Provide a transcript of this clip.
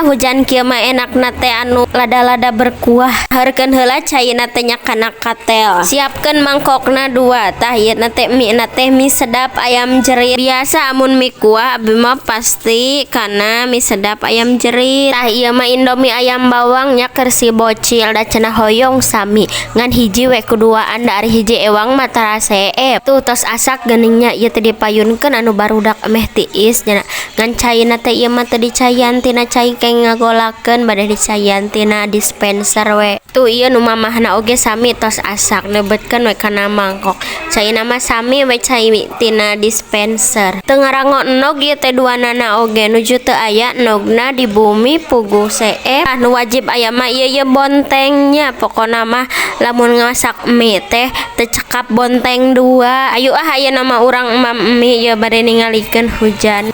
hujan kieu mah enakna teh anu lada-lada berkuah. Harkeun heula caina teh nya kana katel. Siapkeun mangkokna 2. Tah ieu teh mie na teh mie sedap ayam jerit. Biasa amun mie kuah abi mah pasti kana mie sedap ayam jerit. Tah ieu mah Indomie ayam bawang nya keur si bocil da cenah hoyong sami. Ngan hiji we kuduaan da ari hiji ewang mah taraseep. Tuh tos asak geuningnya ieu teh dipayunkeun anu barudak emeh tiis nya. Ngan caina teh ieu mah teu dicayan tina cai keng ngagolakeun bade dicayan tina dispenser we. Tuh ieu nu mamahna oge sami tos asak neubetkeun we kana mangkok. Caina mah sami we cai tina dispenser. Teu ngarango enog ieu teh duanana oge nuju teu aya enogna di bumi puguh seep. Nu wajib aya mah ieu bontengnya. Pokona mah lamun ngasak mie teh teu cekap bonteng 2. Ayu ayeuna mah urang mie ieu bade ningalikeun hujan.